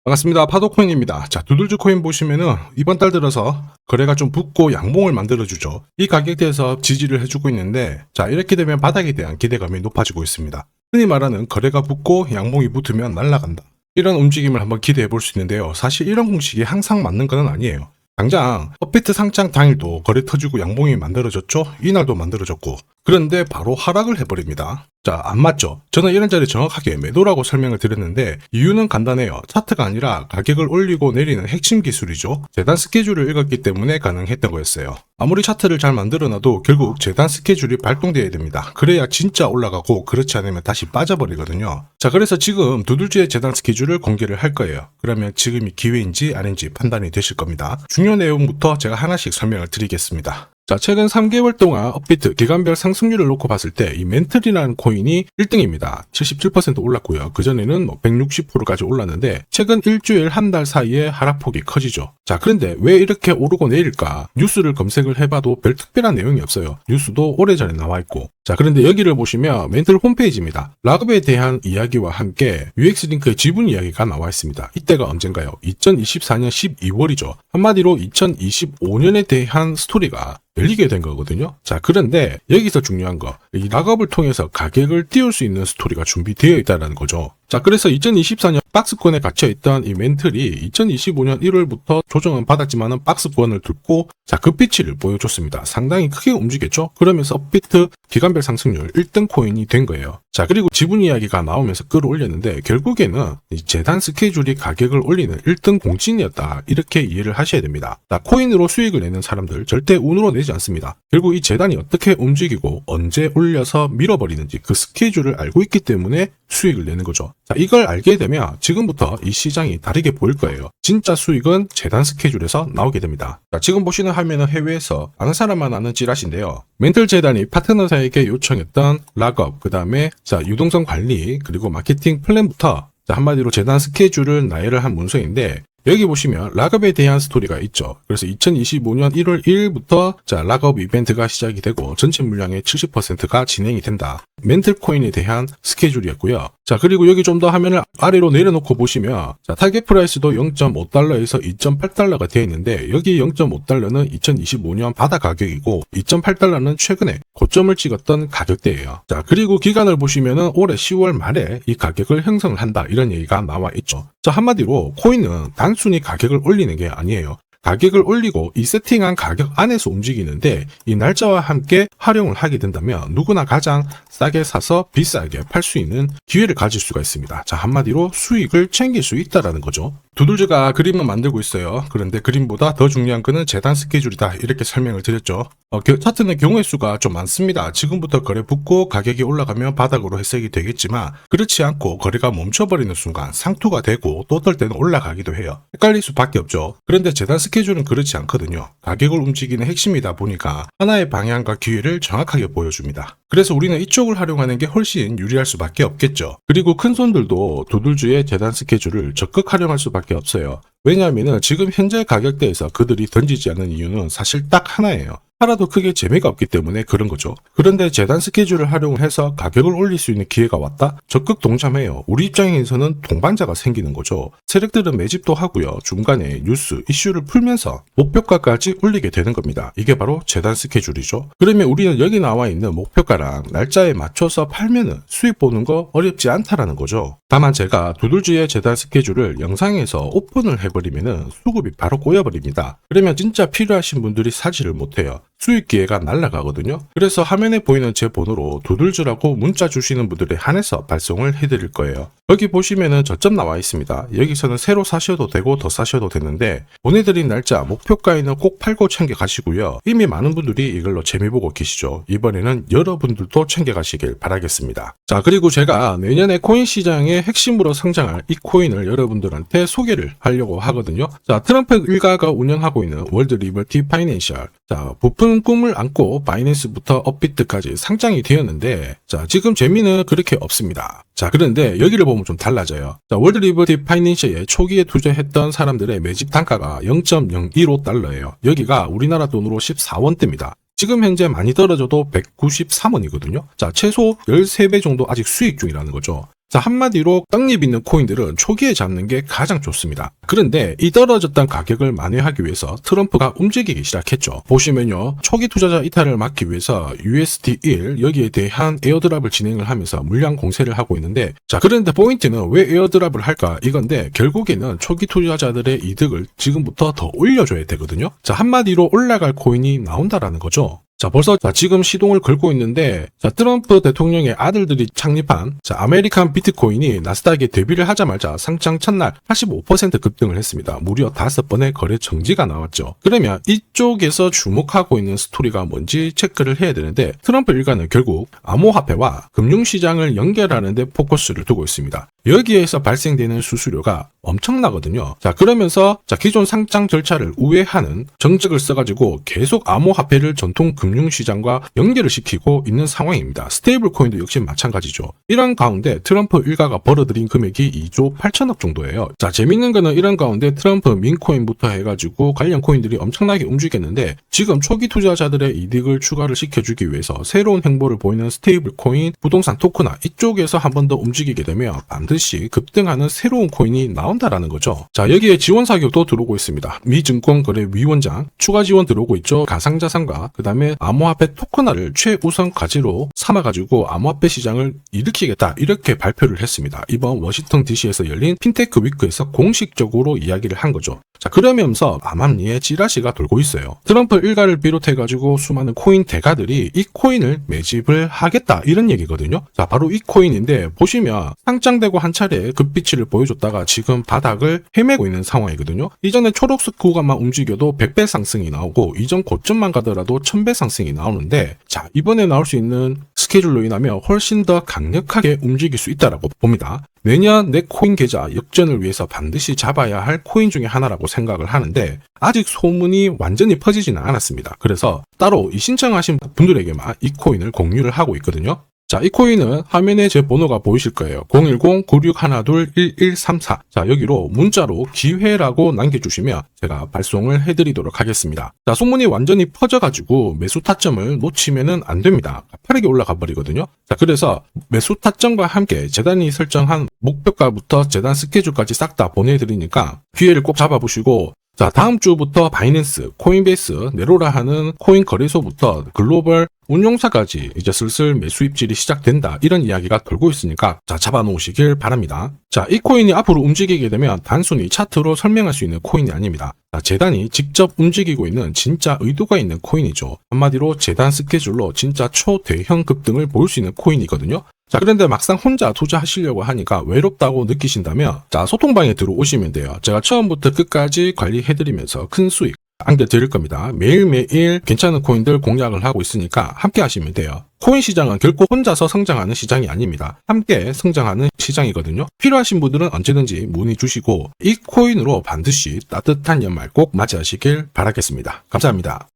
반갑습니다. 파도코인입니다. 자, 두들즈 코인 보시면은 이번 달 들어서 거래가 좀 붙고 양봉을 만들어주죠. 이 가격대에서 지지를 해주고 있는데, 자, 이렇게 되면 바닥에 대한 기대감이 높아지고 있습니다. 흔히 말하는 거래가 붙고 양봉이 붙으면 날아간다, 이런 움직임을 한번 기대해 볼 수 있는데요. 사실 이런 공식이 항상 맞는 건 아니에요. 당장 업비트 상장 당일도 거래 터지고 양봉이 만들어졌죠. 이날도 만들어졌고. 그런데 바로 하락을 해버립니다. 자, 안 맞죠? 저는 이런 자리 정확하게 매도라고 설명을 드렸는데 이유는 간단해요. 차트가 아니라 가격을 올리고 내리는 핵심 기술이죠. 재단 스케줄을 읽었기 때문에 가능했던 거였어요. 아무리 차트를 잘 만들어놔도 결국 재단 스케줄이 발동되어야 됩니다. 그래야 진짜 올라가고, 그렇지 않으면 다시 빠져버리거든요. 자, 그래서 지금 두들즈의 재단 스케줄을 공개를 할 거예요. 그러면 지금이 기회인지 아닌지 판단이 되실 겁니다. 중요한 내용부터 제가 하나씩 설명을 드리겠습니다. 자, 최근 3개월 동안 업비트 기간별 상승률을 놓고 봤을 때 이 멘틀이라는 코인이 1등입니다. 77% 올랐고요. 그전에는 160%까지 올랐는데 최근 일주일 한 달 사이에 하락폭이 커지죠. 자, 그런데 왜 이렇게 오르고 내릴까? 뉴스를 검색을 해봐도 별 특별한 내용이 없어요. 뉴스도 오래전에 나와 있고. 자, 그런데 여기를 보시면 멘틀 홈페이지입니다. 락업에 대한 이야기와 함께 UX링크의 지분 이야기가 나와 있습니다. 이때가 언젠가요? 2024년 12월이죠. 한마디로 2025년에 대한 스토리가 열리게 된 거거든요. 자, 그런데 여기서 중요한 거, 이 락업을 통해서 가격을 띄울 수 있는 스토리가 준비되어 있다는 거죠. 자, 그래서 2024년 박스권에 갇혀있던 이 멘틀이 2025년 1월부터 조정은 받았지만은 박스권을 뚫고, 자, 급비치를 보여줬습니다. 상당히 크게 움직였죠. 그러면서 업비트 기간별 상승률 1등 코인이 된 거예요. 자, 그리고 지분 이야기가 나오면서 끌어올렸는데 결국에는 이 재단 스케줄이 가격을 올리는 1등 공신이었다, 이렇게 이해를 하셔야 됩니다. 자, 코인으로 수익을 내는 사람들 절대 운으로 내지 않습니다. 결국 이 재단이 어떻게 움직이고 언제 올려서 밀어버리는지 그 스케줄을 알고 있기 때문에 수익을 내는 거죠. 자, 이걸 알게 되면 지금부터 이 시장이 다르게 보일 거예요. 진짜 수익은 재단 스케줄에서 나오게 됩니다. 자, 지금 보시는 화면은 해외에서 아는 사람만 아는 찌라시인데요. 멘틀 재단이 파트너사에게 요청했던 락업, 그 다음에 자, 유동성 관리, 그리고 마케팅 플랜부터, 자, 한마디로 재단 스케줄을 나열을 한 문서인데, 여기 보시면 락업에 대한 스토리가 있죠. 그래서 2025년 1월 1일부터 자, 락업 이벤트가 시작이 되고 전체 물량의 70%가 진행이 된다. 멘틀 코인에 대한 스케줄이었고요. 자, 그리고 여기 좀 더 화면을 아래로 내려놓고 보시면, 자, 타겟 프라이스도 0.5달러에서 2.8달러가 되어 있는데, 여기 0.5달러는 2025년 바다 가격이고 2.8달러는 최근에 고점을 찍었던 가격대예요. 자, 그리고 기간을 보시면은 올해 10월 말에 이 가격을 형성을 한다, 이런 얘기가 나와 있죠. 자, 한마디로 코인은 단순히 가격을 올리는 게 아니에요. 가격을 올리고 이 세팅한 가격 안에서 움직이는데, 이 날짜와 함께 활용을 하게 된다면 누구나 가장 싸게 사서 비싸게 팔 수 있는 기회를 가질 수가 있습니다. 자, 한마디로 수익을 챙길 수 있다라는 거죠. 두들즈가 그림을 만들고 있어요. 그런데 그림보다 더 중요한 거는 재단 스케줄이다, 이렇게 설명을 드렸죠. 차트는 경우의 수가 좀 많습니다. 지금부터 거래 붙고 가격이 올라가면 바닥으로 해석이 되겠지만, 그렇지 않고 거래가 멈춰버리는 순간 상투가 되고 또 어떨 때는 올라가기도 해요. 헷갈릴 수밖에 없죠. 그런데 재단 스케줄은 그렇지 않거든요. 가격을 움직이는 핵심이다 보니까 하나의 방향과 기회를 정확하게 보여줍니다. 그래서 우리는 이쪽을 활용하는 게 훨씬 유리할 수밖에 없겠죠. 그리고 큰 손들도 두들즈의 재단 스케줄을 적극 활용할 수밖에 없어요. 왜냐하면 지금 현재 가격대에서 그들이 던지지 않는 이유는 사실 딱 하나예요. 팔아도 크게 재미가 없기 때문에 그런 거죠. 그런데 재단 스케줄을 활용해서 가격을 올릴 수 있는 기회가 왔다? 적극 동참해요. 우리 입장에서는 동반자가 생기는 거죠. 세력들은 매집도 하고요. 중간에 뉴스, 이슈를 풀면서 목표가까지 올리게 되는 겁니다. 이게 바로 재단 스케줄이죠. 그러면 우리는 여기 나와 있는 목표가랑 날짜에 맞춰서 팔면은 수익 보는 거 어렵지 않다라는 거죠. 다만 제가 두들즈의 재단 스케줄을 영상에서 오픈을 해버리면은 수급이 바로 꼬여버립니다. 그러면 진짜 필요하신 분들이 사지를 못해요. 수익 기회가 날아가거든요. 그래서 화면에 보이는 제 번호로 두들즈라고 문자 주시는 분들에 한해서 발송을 해드릴 거예요. 여기 보시면은 저점 나와 있습니다. 여기서는 새로 사셔도 되고 더 사셔도 되는데, 보내드린 날짜 목표가에는 꼭 팔고 챙겨 가시고요. 이미 많은 분들이 이걸로 재미보고 계시죠. 이번에는 여러분들도 챙겨 가시길 바라겠습니다. 자, 그리고 제가 내년에 코인 시장의 핵심으로 성장할 이 코인을 여러분들한테 소개를 하려고 하거든요. 자, 트럼프 일가가 운영하고 있는 월드 리버티 파이낸셜. 자, 부푼 꿈을 안고 바이낸스부터 업비트까지 상장이 되었는데, 자, 지금 재미는 그렇게 없습니다. 자, 그런데 여기를 보면 좀 달라져요. 자, 월드 리버티 파이낸셜에 초기에 투자했던 사람들의 매집 단가가 0.015달러예요. 여기가 우리나라 돈으로 14원대입니다. 지금 현재 많이 떨어져도 193원이거든요. 자, 최소 13배 정도 아직 수익 중이라는 거죠. 자, 한마디로 떡잎 있는 코인들은 초기에 잡는 게 가장 좋습니다. 그런데 이 떨어졌던 가격을 만회하기 위해서 트럼프가 움직이기 시작했죠. 보시면요, 초기 투자자 이탈을 막기 위해서 USD1 여기에 대한 에어드랍을 진행을 하면서 물량 공세를 하고 있는데, 자, 그런데 포인트는 왜 에어드랍을 할까 이건데, 결국에는 초기 투자자들의 이득을 지금부터 더 올려줘야 되거든요. 자, 한마디로 올라갈 코인이 나온다라는 거죠. 자, 벌써 지금 시동을 걸고 있는데, 자, 트럼프 대통령의 아들들이 창립한 아메리칸 비트코인이 나스닥에 데뷔를 하자마자 상장 첫날 85% 급등을 했습니다. 무려 5번의 거래 정지가 나왔죠. 그러면 이쪽에서 주목하고 있는 스토리가 뭔지 체크를 해야 되는데, 트럼프 일가는 결국 암호화폐와 금융시장을 연결하는 데 포커스를 두고 있습니다. 여기에서 발생되는 수수료가 엄청나거든요. 자, 그러면서 기존 상장 절차를 우회하는 정책을 써가지고 계속 암호화폐를 전통 금융시장과 연결을 시키고 있는 상황입니다. 스테이블 코인도 역시 마찬가지죠. 이런 가운데 트럼프 일가가 벌어들인 금액이 2조 8천억 정도예요. 자, 재밌는 거는 이런 가운데 트럼프 민코인부터 해가지고 관련 코인들이 엄청나게 움직였는데, 지금 초기 투자자들의 이득을 추가를 시켜주기 위해서 새로운 행보를 보이는 스테이블 코인, 부동산 토크나 이쪽에서 한 번 더 움직이게 되면 반드시 급등하는 새로운 코인이 나온다라는 거죠. 자, 여기에 지원 사격도 들어오고 있습니다. 미 증권거래위원장 추가 지원 들어오고 있죠. 가상자산과 그 다음에 암호화폐 토큰화를 최우선 과제로 삼아가지고 암호화폐 시장을 일으키겠다, 이렇게 발표를 했습니다. 이번 워싱턴 DC에서 열린 핀테크 위크에서 공식적으로 이야기를 한 거죠. 자, 그러면서 암암리에 찌라시가 돌고 있어요. 트럼프 일가를 비롯해가지고 수많은 코인 대가들이 이 코인을 매집을 하겠다, 이런 얘기거든요. 자, 바로 이 코인인데, 보시면 상장되고 한 차례 급비치를 보여줬다가 지금 바닥을 헤매고 있는 상황이거든요. 이전에 초록색 구간만 움직여도 100배 상승이 나오고, 이전 고점만 가더라도 1000배 상승이 나오는데, 자, 이번에 나올 수 있는 스케줄로 인하면 훨씬 더 강력하게 움직일 수 있다라고 봅니다. 내년 내 코인 계좌 역전을 위해서 반드시 잡아야 할 코인 중에 하나라고 생각을 하는데, 아직 소문이 완전히 퍼지지는 않았습니다. 그래서 따로 이 신청하신 분들에게만 이 코인을 공유를 하고 있거든요. 자, 이 코인은 화면에 제 번호가 보이실 거예요. 010-9612-1134. 자, 여기로 문자로 기회라고 남겨주시면 제가 발송을 해드리도록 하겠습니다. 자, 소문이 완전히 퍼져가지고 매수 타점을 놓치면은 안 됩니다. 빠르게 올라가 버리거든요. 자, 그래서 매수 타점과 함께 재단이 설정한 목표가부터 재단 스케줄까지 싹 다 보내드리니까 기회를 꼭 잡아보시고, 자, 다음 주부터 바이낸스, 코인베이스, 네로라 하는 코인 거래소부터 글로벌 운용사까지 이제 슬슬 매수 입질이 시작된다, 이런 이야기가 돌고 있으니까 자, 잡아놓으시길 바랍니다. 자, 이 코인이 앞으로 움직이게 되면 단순히 차트로 설명할 수 있는 코인이 아닙니다. 자, 재단이 직접 움직이고 있는 진짜 의도가 있는 코인이죠. 한마디로 재단 스케줄로 진짜 초대형 급등을 보일 수 있는 코인이거든요. 자, 그런데 막상 혼자 투자하시려고 하니까 외롭다고 느끼신다면, 자, 소통방에 들어오시면 돼요. 제가 처음부터 끝까지 관리해드리면서 큰 수익 안겨드릴 겁니다. 매일매일 괜찮은 코인들 공략을 하고 있으니까 함께 하시면 돼요. 코인 시장은 결코 혼자서 성장하는 시장이 아닙니다. 함께 성장하는 시장이거든요. 필요하신 분들은 언제든지 문의 주시고, 이 코인으로 반드시 따뜻한 연말 꼭 맞이하시길 바라겠습니다. 감사합니다.